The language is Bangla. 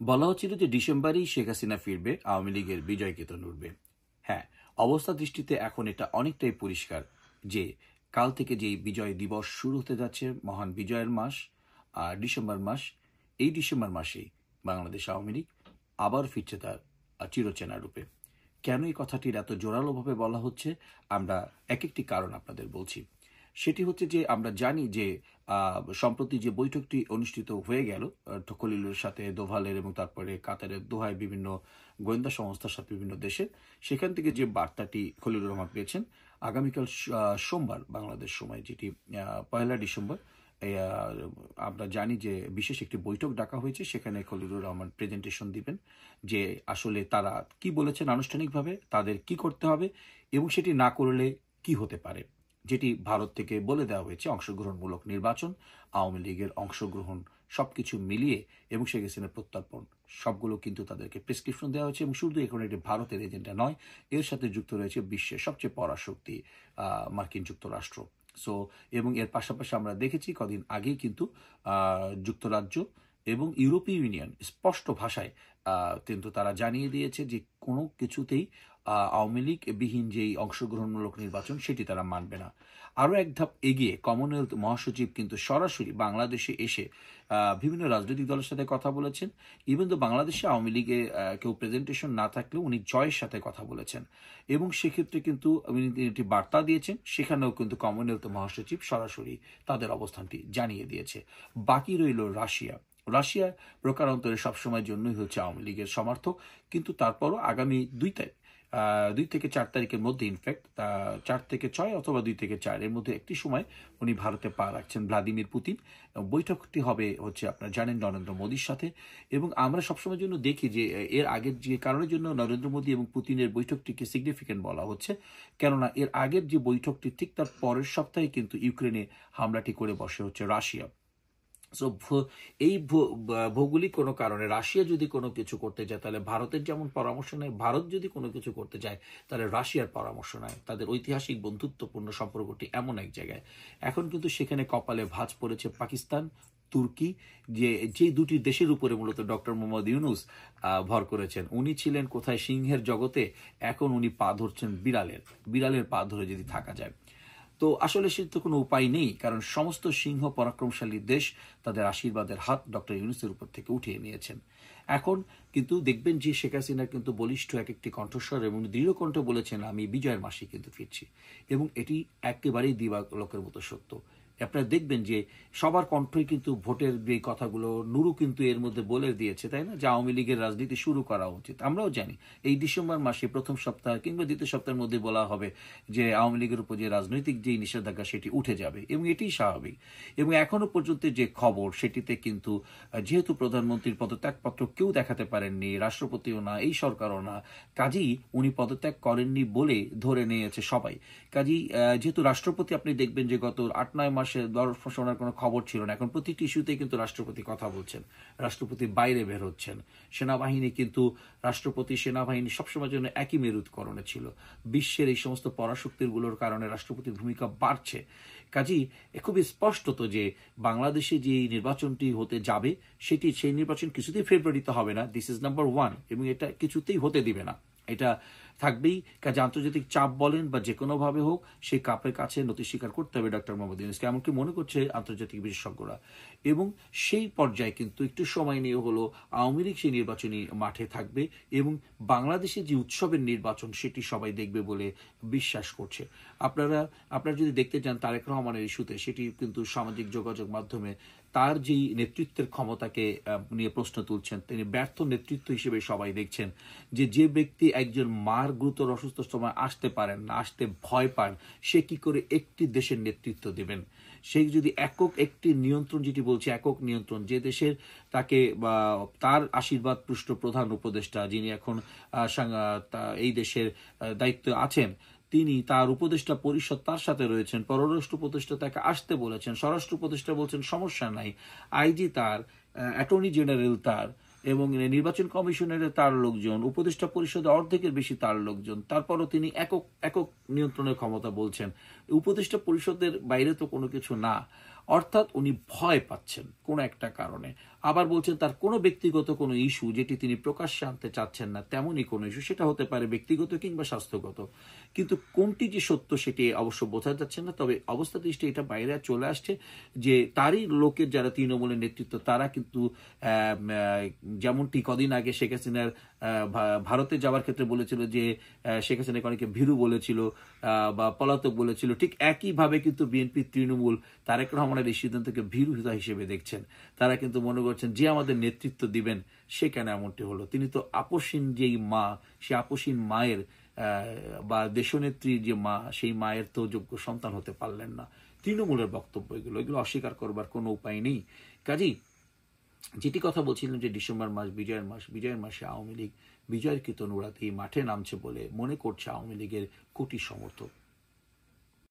বলা হচ্ছিল যে ডিসেম্বরেই শেখ হাসিনা ফিরবে, আওয়ামী লীগের বিজয় কেতন উঠবে। হ্যাঁ, অবস্থা দৃষ্টিতে এখন এটা অনেকটাই পরিষ্কার যে কাল থেকে যে বিজয় দিবস শুরু হতে যাচ্ছে, মহান বিজয়ের মাস, আর ডিসেম্বর মাস, এই ডিসেম্বর মাসেই বাংলাদেশ আওয়ামী লীগ আবার ফিরছে তার চিরচেনা রূপে। কেন এই কথাটির এত জোরালোভাবে বলা হচ্ছে, আমরা এক একটি কারণ আপনাদের বলছি। সেটি হচ্ছে যে আমরা জানি যে সম্প্রতি যে বৈঠকটি অনুষ্ঠিত হয়ে গেল খলিলুরের সাথে, দোভালের এবং তারপরে কাতারের দোহায় বিভিন্ন গোয়েন্দা সংস্থার সাথে বিভিন্ন দেশের, সেখান থেকে যে বার্তাটি খলিলুর রহমান পেয়েছেন, আগামীকাল সোমবার বাংলাদেশ সময়, যেটি 1 ডিসেম্বর, আমরা জানি যে বিশেষ একটি বৈঠক ডাকা হয়েছে। সেখানে খলিলুর রহমান প্রেজেন্টেশন দিবেন যে আসলে তারা কি বলেছেন আনুষ্ঠানিকভাবে, তাদের কি করতে হবে এবং সেটি না করলে কি হতে পারে, যেটি ভারত থেকে বলে দেওয়া হয়েছে অংশগ্রহণমূলক নির্বাচন, আওয়ামী লীগের অংশগ্রহণ, সবকিছু মিলিয়ে এবং শেখ হাসিনার প্রত্যর্পণ, সবগুলো কিন্তু তাদেরকে প্রেসক্রিপশন দেওয়া হয়েছে। এবং শুধু এখন এটি ভারতের এজেন্ডা নয়, এর সাথে যুক্ত রয়েছে বিশ্বের সবচেয়ে পরাশক্তি মার্কিন যুক্তরাষ্ট্র। সো এবং এর পাশাপাশি আমরা দেখেছি কদিন আগেই কিন্তু যুক্তরাজ্য এবং ইউরোপীয় ইউনিয়ন স্পষ্ট ভাষায় কিন্তু তারা জানিয়ে দিয়েছে যে কোনো কিছুতেই আওয়ামী লীগ বিহীন যেই অংশগ্রহণমূলক নির্বাচন সেটি তারা মানবে না। আরও এক ধাপ এগিয়ে কমনওয়েলথ মহাসচিব কিন্তু সরাসরি বাংলাদেশে এসে বিভিন্ন রাজনৈতিক দলের সাথে কথা বলেছেন। ইভেন তো বাংলাদেশে আওয়ামী লীগে কেউ প্রেজেন্টেশন না থাকলেও উনি জয়ের সাথে কথা বলেছেন এবং সেক্ষেত্রে কিন্তু উনি একটি বার্তা দিয়েছেন। সেখানেও কিন্তু কমনওয়েলথ মহাসচিব সরাসরি তাদের অবস্থানটি জানিয়ে দিয়েছে। বাকি রইল রাশিয়া। রাশিয়া প্রকারান্তরে সবসময়ের জন্যই হচ্ছে আওয়ামী লীগের সমর্থক, কিন্তু তারপরও আগামী 2 থেকে 4 তারিখের মধ্যে, ইনফ্যাক্ট 4 থেকে 6 অথবা 2 থেকে 4 এর মধ্যে একটি সময় উনি ভারতে পা রাখছেন ভ্লাদিমির পুতিন। বৈঠকটি হবে হচ্ছে আপনারা জানেন নরেন্দ্র মোদীর সাথে। এবং আমরা সবসময়ের জন্য দেখি যে এর আগের যে কারণের জন্য নরেন্দ্র মোদী এবং পুতিনের বৈঠকটিকে সিগনিফিকেন্ট বলা হচ্ছে, কেননা এর আগের যে বৈঠকটি ঠিক তার পরের সপ্তাহে কিন্তু ইউক্রেনে হামলাটি করে বসে হচ্ছে রাশিয়া। সো এই ভৌগোলিক কোনো কারণে রাশিয়া যদি কোনো কিছু করতে যায় তাহলে ভারতের যেমন পরামর্শ নেয়, ভারত যদি কোনো কিছু করতে যায় তাহলে রাশিয়ার পরামর্শ নেয়। তাদের ঐতিহাসিক বন্ধুত্বপূর্ণ সম্পর্কটি এমন এক জায়গায়। এখন কিন্তু সেখানে কপালে ভাঁজ পড়েছে পাকিস্তান, তুর্কি, যে দুটি দেশের উপরে মূলত ডক্টর মোহাম্মদ ইউনুস ভর করেছেন। উনি ছিলেন কোথায় সিংহের জগতে, এখন উনি পা ধরছেন বিড়ালের পা ধরে যদি থাকা যায়। তো আসলে সে তো কোনো উপায় নেই, কারণ সমস্ত সিংহ পরাক্রমশালী দেশ তাদের আশীর্বাদের হাত ডক্টর ইউনূসের উপর থেকে উঠিয়ে নিয়েছেন। এখন কিন্তু দেখবেন যে শেখ হাসিনার কিন্তু বলিষ্ঠ এক একটি কণ্ঠস্বর এবং দৃঢ় কণ্ঠে বলেছেন আমি বিজয়ের মাসে কিন্তু ফিরছি, এবং এটি একেবারেই দিবালোকের মতো সত্য। আপনারা দেখবেন যে সবার কণ্ঠই কিন্তু ভোটের যে কথাগুলো নুরু কিন্তু এর মধ্যে বলে দিয়েছে, তাই না, যে আওয়ামী লীগের রাজনীতি শুরু করা উচিত। আমরাও জানি এই ডিসেম্বর মাসে প্রথম সপ্তাহ কিংবা দ্বিতীয় সপ্তাহের মধ্যে বলা হবে যে আওয়ামী লীগের উপর যে রাজনৈতিক যে নিষেধাজ্ঞা সেটি উঠে যাবে, এবং এটিই স্বাভাবিক। এবং এখনো পর্যন্ত যে খবর সেটিতে কিন্তু যেহেতু প্রধানমন্ত্রীর পদত্যাগপত্র কেউ দেখাতে পারেননি, রাষ্ট্রপতিও না, এই সরকারও না, কাজেই উনি পদত্যাগ করেননি বলে ধরে নিয়েছে সবাই। কাজেই যেহেতু রাষ্ট্রপতি, আপনি দেখবেন যে গত 8-9 মাসে শোনার কোনো খবর ছিল না, এখন প্রতিটি ইস্যুতেই কিন্তু রাষ্ট্রপতি কথা বলছেন, রাষ্ট্রপতি বাইরে বের হচ্ছেন। সেনাবাহিনী কিন্তু রাষ্ট্রপতি সেনাবাহিনী সবসময়ের জন্য একই মেরুৎকরণে ছিল। বিশ্বের এই সমস্ত পরাশক্তিগুলোর কারণে রাষ্ট্রপতির ভূমিকা বাড়ছে। কাজেই খুবই স্পষ্ট তো যে বাংলাদেশে যে নির্বাচনটি হতে যাবে সেই নির্বাচন কিছুতেই ফেব্রুয়ারিতে হবে না, দিস ইজ নাম্বার 1, এবং এটা কিছুতেই হতে দিবে না। এটা থাকবেই। কাজে আন্তর্জাতিক চাপ বলেন বা যে কোনোভাবে হোক, সেই কাপের কাছে নতি স্বীকার করতে হবে ডক্টর মোহাম্মদ ইউনূসকে, এমনকি মনে করছে আন্তর্জাতিক বিশেষজ্ঞরা। এবং সেই পর্যায়ে কিন্তু একটু সময় নিয়ে হলো আওয়ামী লীগ সেই নির্বাচনী মাঠে থাকবে, এবং বাংলাদেশে যে উৎসবের নির্বাচন সেটি সবাই দেখবে বলে বিশ্বাস করছে। আপনারা যদি দেখতে চান তারেক রহমানের ইস্যুতে, সেটি কিন্তু সামাজিক যোগাযোগ মাধ্যমে তার যেই নেতৃত্বের ক্ষমতাকে নিয়ে প্রশ্ন তুলছেন, তিনি ব্যর্থ নেতৃত্ব হিসেবে সবাই দেখছেন। যে ব্যক্তি একজন মার গুরুতর অসুস্থ সময় আসতে পারেন না, আসতে ভয় পান, সে কি করে একটি দেশের নেতৃত্ব দেবেন? সেই যদি একটি নিয়ন্ত্রণ, যেটি বলছে একক নিয়ন্ত্রণ, যে দেশের তাকে বা তার আশীর্বাদ পুষ্ট প্রধান উপদেষ্টা যিনি এখন এই দেশের দায়িত্বে আছেন, তিনি তার উপদেষ্টা পরিষদ তার সাথে রয়েছেন, পররাষ্ট্র উপদেষ্টা তাকে আসতে বলেছেন, স্বরাষ্ট্র উপদেষ্টা বলছেন সমস্যা নাই, আইজি তার, অ্যাটর্নি জেনারেল তার, এবং নির্বাচন কমিশনের তার লোকজন, উপদেষ্টা পরিষদে অর্ধেকের বেশি তার লোকজন, তারপরও তিনি একক নিয়ন্ত্রণের ক্ষমতা বলছেন। উপদেষ্টা পরিষদের বাইরে তো কোনো কিছু না। অর্থাৎ উনি ভয় পাচ্ছেন কোনো একটা কারণে। আবার বলছেন তার কোনো ব্যক্তিগত কোনো ইস্যু যেটি তিনি প্রকাশ্যে আনতে চাচ্ছেন না, তেমনই কোনো ইস্যু, সেটা হতে পারে ব্যক্তিগত কিংবা স্বাস্থ্যগত, কিন্তু কোনটি যে সত্য সেটি অবশ্য বোঝা যাচ্ছে না। তবে অবস্থা দৃষ্টি এটা বাইরে চলে আসছে যে তারই লোকের যারা তৃণমূলের নেতৃত্ব তারা কিন্তু যেমনটি কদিন আগে শেখ হাসিনার ভারতে যাওয়ার ক্ষেত্রে বলেছিল যে শেখ হাসিনাকে অনেকে ভীরু বলেছিল বা পলাতক বলেছিল, ঠিক একইভাবে কিন্তু বিএনপি তৃণমূল তারেক রহমানের এই সিদ্ধান্তকে ভীরুতা হিসেবে দেখছেন। তারা কিন্তু মনে করছেন যে আমাদের নেতৃত্ব দিবেন সে কেন এমনটি হলো, তিনি তো আপসীন যেই মা, সে আপসীন মায়ের বা দেশনেত্রীর যে মা, সেই মায়ের তো যোগ্য সন্তান হতে পারলেন না। তৃণমূলের বক্তব্য এগুলো অস্বীকার করবার কোনো উপায় নেই। কাজেই যেটি কথা বলছিলাম যে ডিসেম্বর মাস বিজয়ের মাসে আওয়ামী লীগ বিজয়ের কীর্তন উড়াতে মাঠে নামছে বলে মনে করছে আওয়ামী লীগের কোটি সমর্থক।